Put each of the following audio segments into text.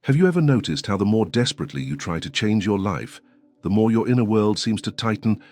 Have you ever noticed how the more desperately you try to change your life, the more your inner world seems to tighten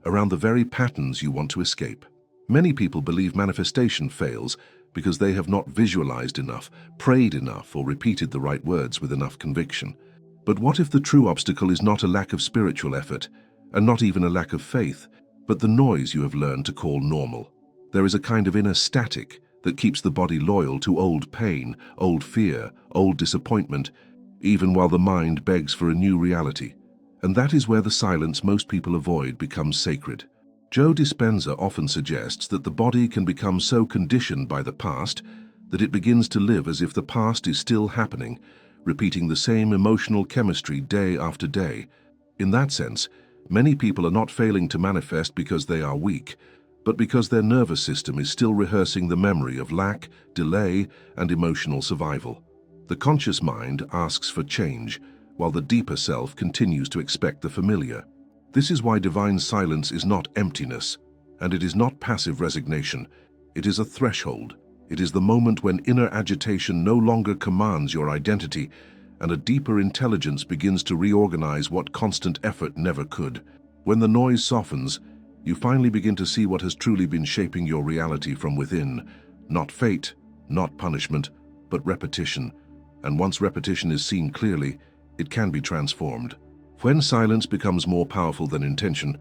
around the very patterns you want to escape? Many people believe manifestation fails because they have not visualized enough, prayed enough, or repeated the right words with enough conviction. But what if the true obstacle is not a lack of spiritual effort, and not even a lack of faith, but the noise you have learned to call normal? There is a kind of inner static that keeps the body loyal to old pain, old fear, old disappointment, even while the mind begs for a new reality. And that is where the silence most people avoid becomes sacred. Joe Dispenza often suggests that the body can become so conditioned by the past that it begins to live as if the past is still happening, repeating the same emotional chemistry day after day. In that sense, many people are not failing to manifest because they are weak, but because their nervous system is still rehearsing the memory of lack, delay, and emotional survival. The conscious mind asks for change, while the deeper self continues to expect the familiar. This is why divine silence is not emptiness, and it is not passive resignation. It is a threshold. It is the moment when inner agitation no longer commands your identity, and a deeper intelligence begins to reorganize what constant effort never could. When the noise softens, you finally begin to see what has truly been shaping your reality from within. Not fate, not punishment, but repetition. And once repetition is seen clearly, it can be transformed. When silence becomes more powerful than intention,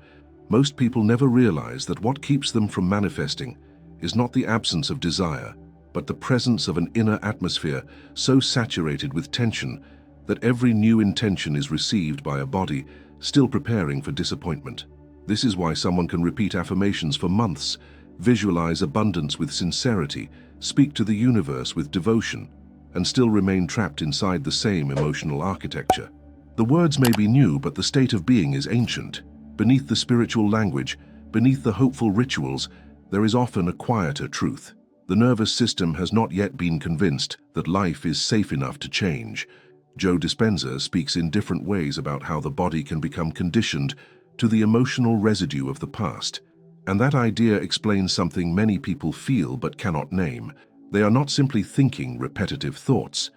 most people never realize that what keeps them from manifesting is not the absence of desire, but the presence of an inner atmosphere so saturated with tension that every new intention is received by a body still preparing for disappointment. This is why someone can repeat affirmations for months, visualize abundance with sincerity, speak to the universe with devotion, and still remain trapped inside the same emotional architecture. The words may be new, but the state of being is ancient. Beneath the spiritual language, beneath the hopeful rituals, there is often a quieter truth. The nervous system has not yet been convinced that life is safe enough to change. Joe Dispenza speaks in different ways about how the body can become conditioned to the emotional residue of the past. And that idea explains something many people feel but cannot name. They are not simply thinking repetitive thoughts.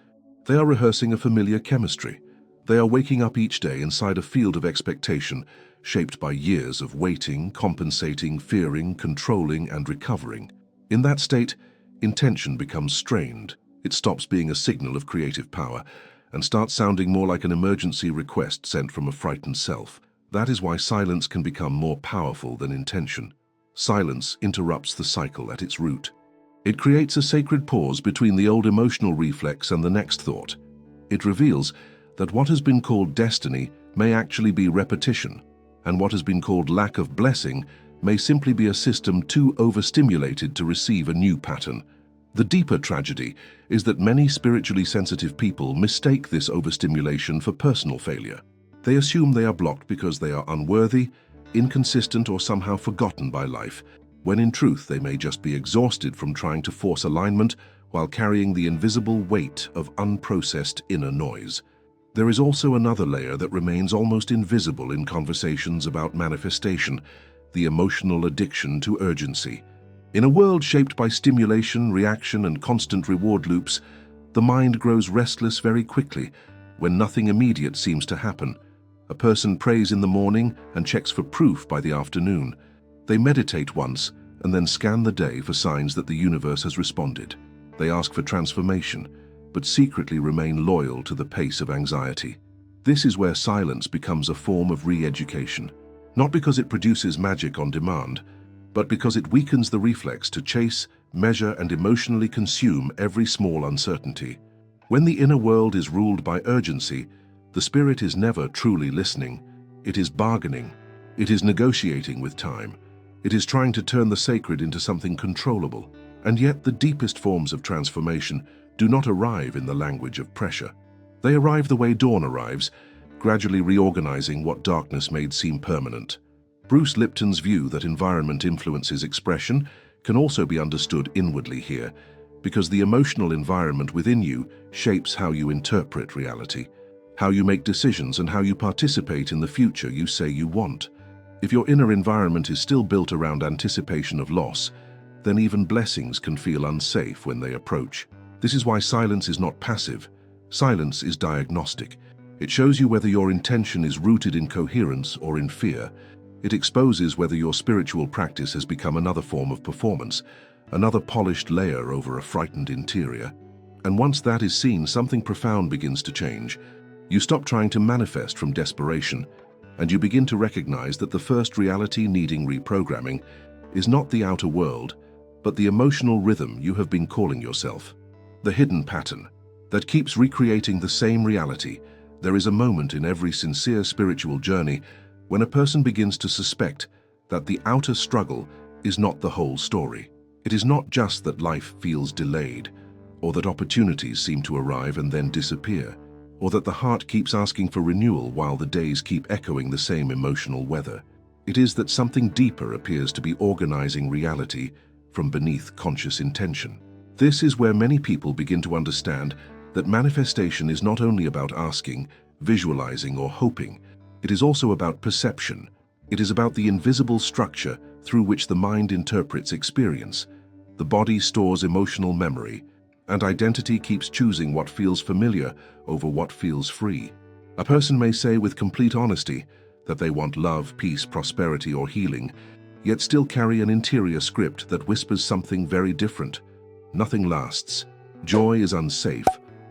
They are rehearsing a familiar chemistry. They are waking up each day inside a field of expectation, shaped by years of waiting, compensating, fearing, controlling, and recovering. In that state, intention becomes strained. It stops being a signal of creative power and starts sounding more like an emergency request sent from a frightened self. That is why silence can become more powerful than intention. Silence interrupts the cycle at its root. It creates a sacred pause between the old emotional reflex and the next thought. It reveals that what has been called destiny may actually be repetition, and what has been called lack of blessing may simply be a system too overstimulated to receive a new pattern. The deeper tragedy is that many spiritually sensitive people mistake this overstimulation for personal failure. They assume they are blocked because they are unworthy, inconsistent, or somehow forgotten by life, when in truth they may just be exhausted from trying to force alignment while carrying the invisible weight of unprocessed inner noise. There is also another layer that remains almost invisible in conversations about manifestation: the emotional addiction to urgency. In a world shaped by stimulation, reaction, and constant reward loops, the mind grows restless very quickly when nothing immediate seems to happen. A person prays in the morning and checks for proof by the afternoon. They meditate once and then scan the day for signs that the universe has responded. They ask for transformation, but secretly remain loyal to the pace of anxiety. This is where silence becomes a form of re-education. Not because it produces magic on demand, but because it weakens the reflex to chase, measure, and emotionally consume every small uncertainty. When the inner world is ruled by urgency, the spirit is never truly listening. It is bargaining. It is negotiating with time. It is trying to turn the sacred into something controllable. And yet the deepest forms of transformation do not arrive in the language of pressure. They arrive the way dawn arrives, gradually reorganizing what darkness made seem permanent. Bruce Lipton's view that environment influences expression can also be understood inwardly here, because the emotional environment within you shapes how you interpret reality, how you make decisions, and how you participate in the future you say you want. If your inner environment is still built around anticipation of loss, then even blessings can feel unsafe when they approach. This is why silence is not passive. Silence is diagnostic. It shows you whether your intention is rooted in coherence or in fear. It exposes whether your spiritual practice has become another form of performance, another polished layer over a frightened interior. And once that is seen, something profound begins to change. You stop trying to manifest from desperation, and you begin to recognize that the first reality needing reprogramming is not the outer world, but the emotional rhythm you have been calling yourself. The hidden pattern that keeps recreating the same reality. There is a moment in every sincere spiritual journey when a person begins to suspect that the outer struggle is not the whole story. It is not just that life feels delayed, or that opportunities seem to arrive and then disappear, or that the heart keeps asking for renewal while the days keep echoing the same emotional weather. It is that something deeper appears to be organizing reality from beneath conscious intention. This is where many people begin to understand that manifestation is not only about asking, visualizing, or hoping. It is also about perception. It is about the invisible structure through which the mind interprets experience. The body stores emotional memory, and identity keeps choosing what feels familiar over what feels free. A person may say with complete honesty that they want love, peace, prosperity, or healing, yet still carry an interior script that whispers something very different. Nothing lasts. Joy is unsafe.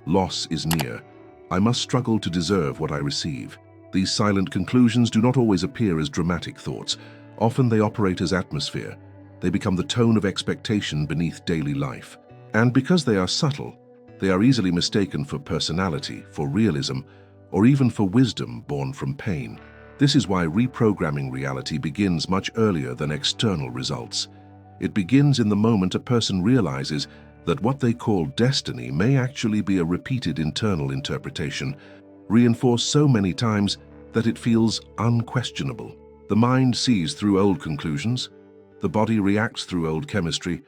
Loss is near. I must struggle to deserve what I receive. These silent conclusions do not always appear as dramatic thoughts. Often they operate as atmosphere. They become the tone of expectation beneath daily life. And because they are subtle, they are easily mistaken for personality, for realism, or even for wisdom born from pain. This is why reprogramming reality begins much earlier than external results. It begins in the moment a person realizes that what they call destiny may actually be a repeated internal interpretation, reinforced so many times that it feels unquestionable. The mind sees through old conclusions, the body reacts through old chemistry,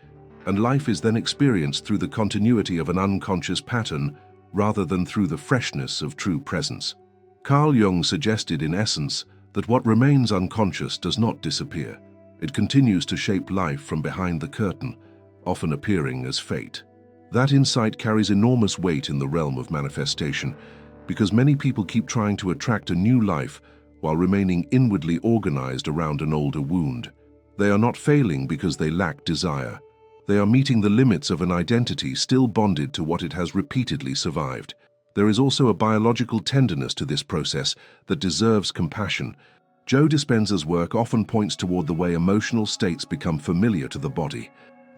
and life is then experienced through the continuity of an unconscious pattern rather than through the freshness of true presence. Carl Jung suggested in essence that what remains unconscious does not disappear. It continues to shape life from behind the curtain, often appearing as fate. That insight carries enormous weight in the realm of manifestation, because many people keep trying to attract a new life while remaining inwardly organized around an older wound. They are not failing because they lack desire. They are meeting the limits of an identity still bonded to what it has repeatedly survived. There is also a biological tenderness to this process that deserves compassion. Joe Dispenza's work often points toward the way emotional states become familiar to the body.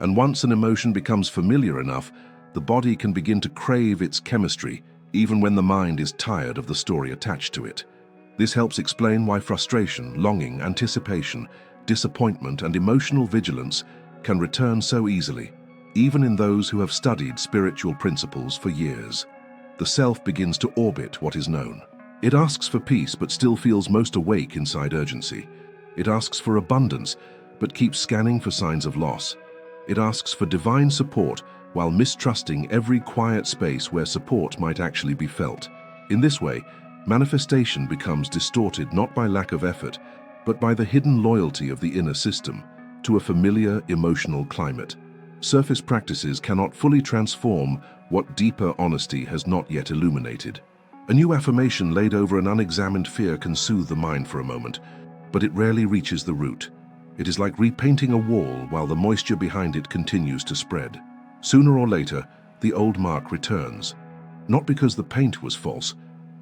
And once an emotion becomes familiar enough, the body can begin to crave its chemistry, even when the mind is tired of the story attached to it. This helps explain why frustration, longing, anticipation, disappointment, and emotional vigilance can return so easily, even in those who have studied spiritual principles for years. The self begins to orbit what is known. It asks for peace but still feels most awake inside urgency. It asks for abundance but keeps scanning for signs of loss. It asks for divine support while mistrusting every quiet space where support might actually be felt. In this way, manifestation becomes distorted not by lack of effort, but by the hidden loyalty of the inner system to a familiar emotional climate. Surface practices cannot fully transform what deeper honesty has not yet illuminated. A new affirmation laid over an unexamined fear can soothe the mind for a moment, but it rarely reaches the root. It is like repainting a wall while the moisture behind it continues to spread. Sooner or later, the old mark returns, not because the paint was false,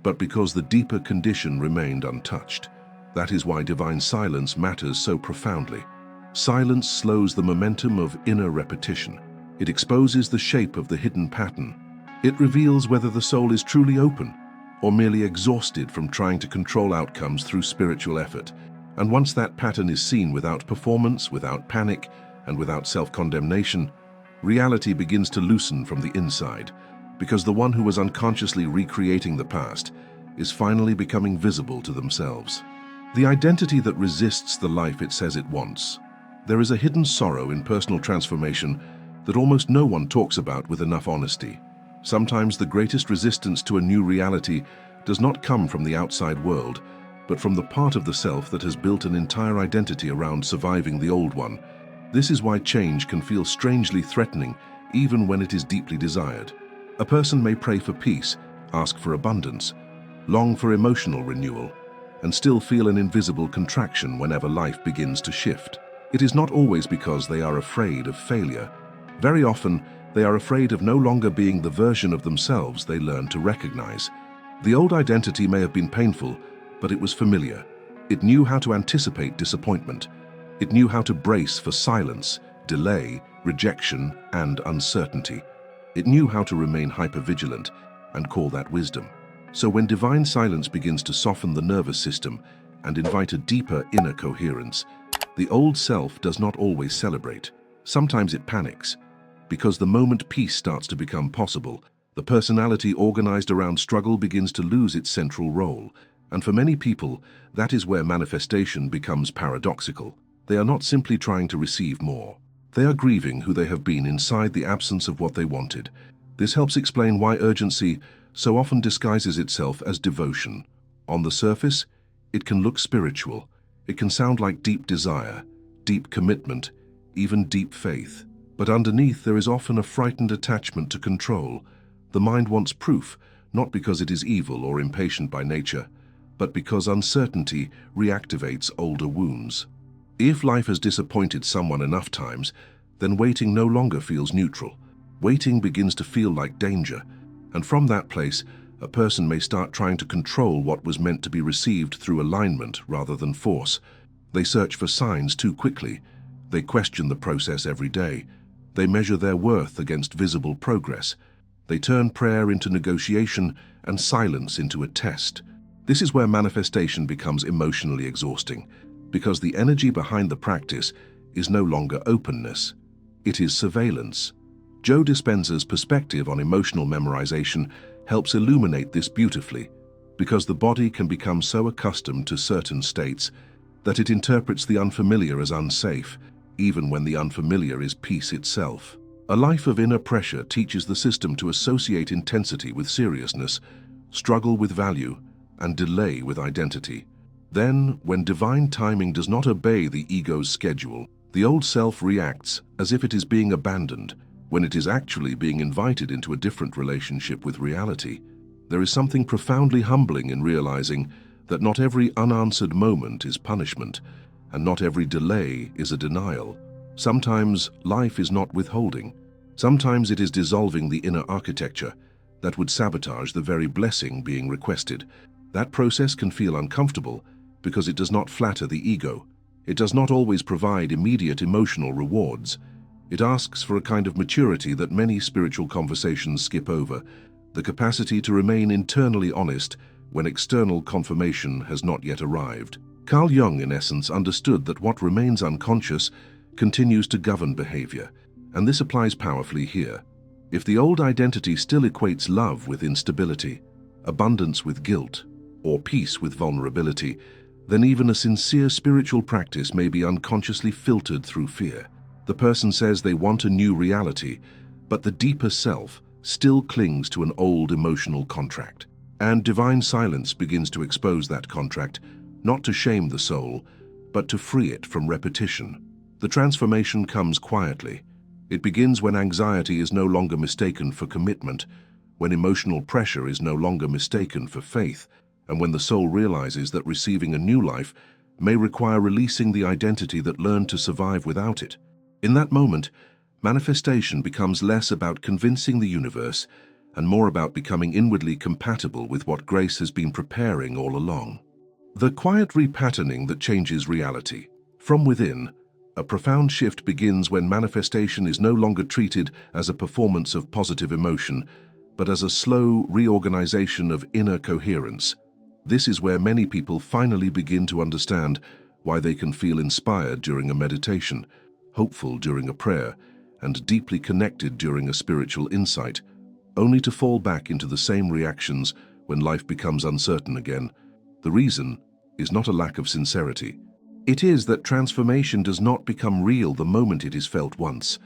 but because the deeper condition remained untouched. That is why divine silence matters so profoundly. Silence slows the momentum of inner repetition. It exposes the shape of the hidden pattern. It reveals whether the soul is truly open or merely exhausted from trying to control outcomes through spiritual effort. And once that pattern is seen without performance, without panic, and without self-condemnation, reality begins to loosen from the inside, because the one who was unconsciously recreating the past is finally becoming visible to themselves. The identity that resists the life it says it wants. There is a hidden sorrow in personal transformation that almost no one talks about with enough honesty. Sometimes the greatest resistance to a new reality does not come from the outside world, but from the part of the self that has built an entire identity around surviving the old one. This is why change can feel strangely threatening, even when it is deeply desired. A person may pray for peace, ask for abundance, long for emotional renewal, and still feel an invisible contraction whenever life begins to shift. It is not always because they are afraid of failure. Very often, they are afraid of no longer being the version of themselves they learned to recognize. The old identity may have been painful, but it was familiar. It knew how to anticipate disappointment. It knew how to brace for silence, delay, rejection, and uncertainty. It knew how to remain hypervigilant and call that wisdom. So when divine silence begins to soften the nervous system and invite a deeper inner coherence, the old self does not always celebrate. Sometimes it panics, because the moment peace starts to become possible, the personality organized around struggle begins to lose its central role. And for many people, that is where manifestation becomes paradoxical. They are not simply trying to receive more. They are grieving who they have been inside the absence of what they wanted. This helps explain why urgency so often disguises itself as devotion. On the surface, it can look spiritual. It can sound like deep desire, deep commitment, even deep faith. But underneath, there is often a frightened attachment to control. The mind wants proof, not because it is evil or impatient by nature, but because uncertainty reactivates older wounds. If life has disappointed someone enough times, then waiting no longer feels neutral. Waiting begins to feel like danger, and from that place, a person may start trying to control what was meant to be received through alignment rather than force. They search for signs too quickly. They question the process every day. They measure their worth against visible progress. They turn prayer into negotiation and silence into a test. This is where manifestation becomes emotionally exhausting, because the energy behind the practice is no longer openness. It is surveillance. Joe Dispenza's perspective on emotional memorization helps illuminate this beautifully, because the body can become so accustomed to certain states that it interprets the unfamiliar as unsafe, even when the unfamiliar is peace itself. A life of inner pressure teaches the system to associate intensity with seriousness, struggle with value, and delay with identity. Then, when divine timing does not obey the ego's schedule, the old self reacts as if it is being abandoned, when it is actually being invited into a different relationship with reality. There is something profoundly humbling in realizing that not every unanswered moment is punishment, and not every delay is a denial. Sometimes life is not withholding. Sometimes it is dissolving the inner architecture that would sabotage the very blessing being requested. That process can feel uncomfortable because it does not flatter the ego. It does not always provide immediate emotional rewards. It asks for a kind of maturity that many spiritual conversations skip over, the capacity to remain internally honest when external confirmation has not yet arrived. Carl Jung, in essence, understood that what remains unconscious continues to govern behavior, and this applies powerfully here. If the old identity still equates love with instability, abundance with guilt, or peace with vulnerability, then even a sincere spiritual practice may be unconsciously filtered through fear. The person says they want a new reality, but the deeper self still clings to an old emotional contract. And divine silence begins to expose that contract, not to shame the soul, but to free it from repetition. The transformation comes quietly. It begins when anxiety is no longer mistaken for commitment, when emotional pressure is no longer mistaken for faith, and when the soul realizes that receiving a new life may require releasing the identity that learned to survive without it. In that moment, manifestation becomes less about convincing the universe and more about becoming inwardly compatible with what grace has been preparing all along. The quiet repatterning that changes reality. From within, a profound shift begins when manifestation is no longer treated as a performance of positive emotion, but as a slow reorganization of inner coherence. This is where many people finally begin to understand why they can feel inspired during a meditation, hopeful during a prayer, and deeply connected during a spiritual insight, only to fall back into the same reactions when life becomes uncertain again. The reason is not a lack of sincerity. It is that transformation does not become real the moment it is felt once.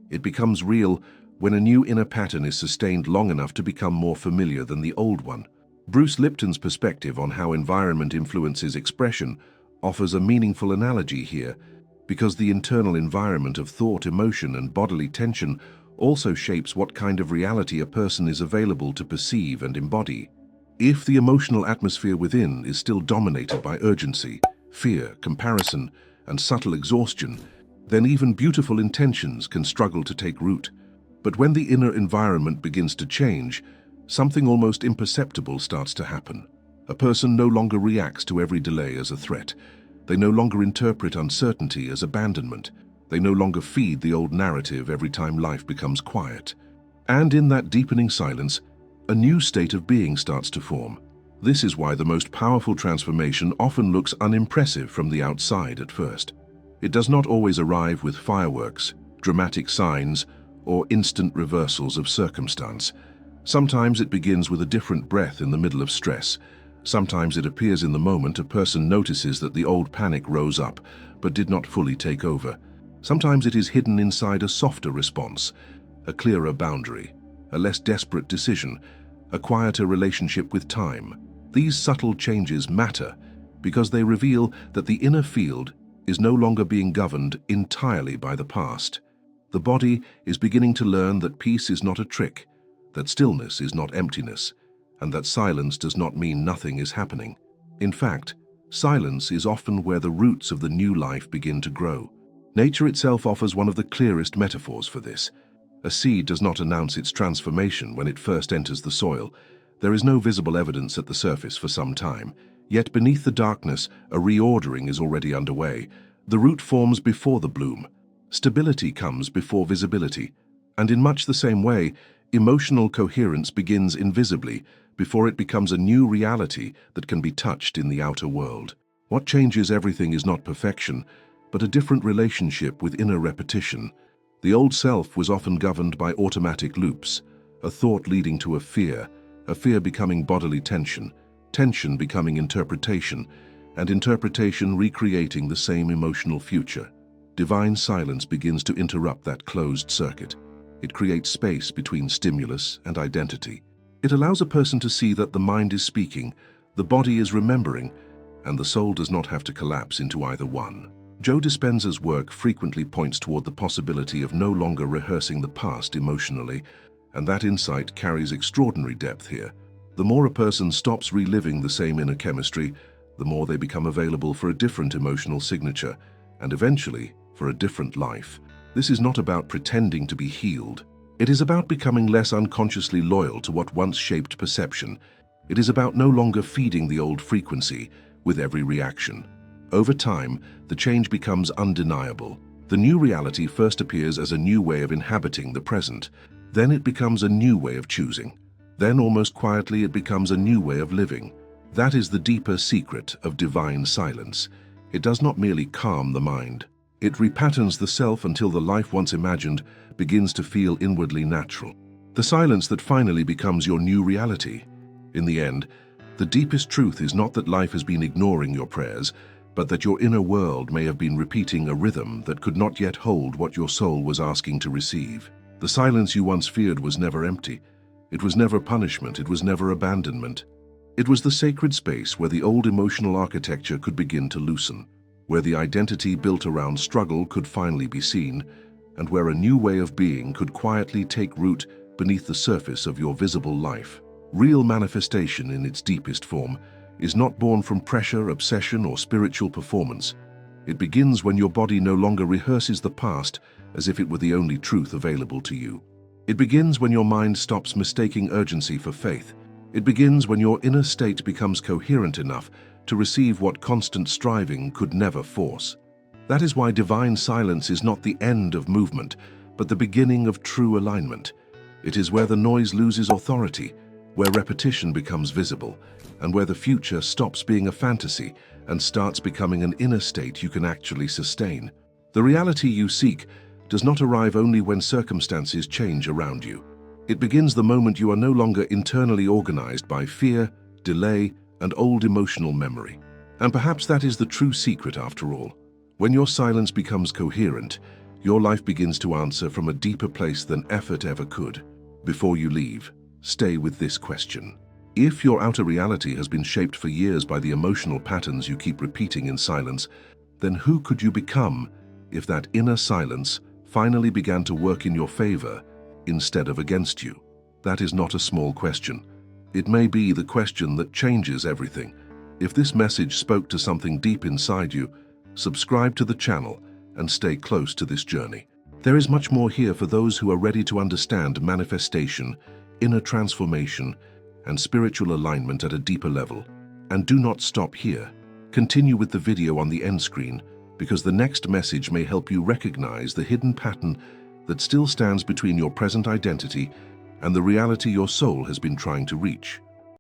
It becomes real when a new inner pattern is sustained long enough to become more familiar than the old one. Bruce Lipton's perspective on how environment influences expression offers a meaningful analogy here, because the internal environment of thought, emotion, and bodily tension also shapes what kind of reality a person is available to perceive and embody. If the emotional atmosphere within is still dominated by urgency, fear, comparison, and subtle exhaustion, then even beautiful intentions can struggle to take root. But when the inner environment begins to change, something almost imperceptible starts to happen. A person no longer reacts to every delay as a threat. They no longer interpret uncertainty as abandonment. They no longer feed the old narrative every time life becomes quiet. And in that deepening silence, a new state of being starts to form. This is why the most powerful transformation often looks unimpressive from the outside at first. It does not always arrive with fireworks, dramatic signs, or instant reversals of circumstance. Sometimes it begins with a different breath in the middle of stress. Sometimes it appears in the moment a person notices that the old panic rose up, but did not fully take over. Sometimes it is hidden inside a softer response, a clearer boundary, a less desperate decision, a quieter relationship with time. These subtle changes matter because they reveal that the inner field is no longer being governed entirely by the past. The body is beginning to learn that peace is not a trick, that stillness is not emptiness, and that silence does not mean nothing is happening. In fact, silence is often where the roots of the new life begin to grow. Nature itself offers one of the clearest metaphors for this. A seed does not announce its transformation when it first enters the soil. There is no visible evidence at the surface for some time. Yet beneath the darkness, a reordering is already underway. The root forms before the bloom. Stability comes before visibility. And in much the same way, emotional coherence begins invisibly before it becomes a new reality that can be touched in the outer world. What changes everything is not perfection, but a different relationship with inner repetition. The old self was often governed by automatic loops, a thought leading to a fear becoming bodily tension, tension becoming interpretation, and interpretation recreating the same emotional future. Divine silence begins to interrupt that closed circuit. It creates space between stimulus and identity. It allows a person to see that the mind is speaking, the body is remembering, and the soul does not have to collapse into either one. Joe Dispenza's work frequently points toward the possibility of no longer rehearsing the past emotionally, and that insight carries extraordinary depth here. The more a person stops reliving the same inner chemistry, the more they become available for a different emotional signature, and eventually for a different life. This is not about pretending to be healed. It is about becoming less unconsciously loyal to what once shaped perception. It is about no longer feeding the old frequency with every reaction. Over time, the change becomes undeniable. The new reality first appears as a new way of inhabiting the present. Then it becomes a new way of choosing. Then, almost quietly, it becomes a new way of living. That is the deeper secret of divine silence. It does not merely calm the mind. It repatterns the self until the life once imagined begins to feel inwardly natural. The silence that finally becomes your new reality. In the end, the deepest truth is not that life has been ignoring your prayers, but that your inner world may have been repeating a rhythm that could not yet hold what your soul was asking to receive. The silence you once feared was never empty. It was never punishment, it was never abandonment. It was the sacred space where the old emotional architecture could begin to loosen, where the identity built around struggle could finally be seen, and where a new way of being could quietly take root beneath the surface of your visible life. Real manifestation in its deepest form is not born from pressure, obsession, or spiritual performance. It begins when your body no longer rehearses the past as if it were the only truth available to you. It begins when your mind stops mistaking urgency for faith. It begins when your inner state becomes coherent enough to receive what constant striving could never force. That is why divine silence is not the end of movement, but the beginning of true alignment. It is where the noise loses authority, where repetition becomes visible, and where the future stops being a fantasy and starts becoming an inner state you can actually sustain. The reality you seek does not arrive only when circumstances change around you. It begins the moment you are no longer internally organized by fear, delay, and old emotional memory. And perhaps that is the true secret after all. When your silence becomes coherent, your life begins to answer from a deeper place than effort ever could. Before you leave, stay with this question. If your outer reality has been shaped for years by the emotional patterns you keep repeating in silence, then who could you become if that inner silence finally began to work in your favor instead of against you? That is not a small question. It may be the question that changes everything. If this message spoke to something deep inside you, subscribe to the channel and stay close to this journey. There is much more here for those who are ready to understand manifestation, inner transformation, and spiritual alignment at a deeper level. And do not stop here. Continue with the video on the end screen, because the next message may help you recognize the hidden pattern that still stands between your present identity and the reality your soul has been trying to reach.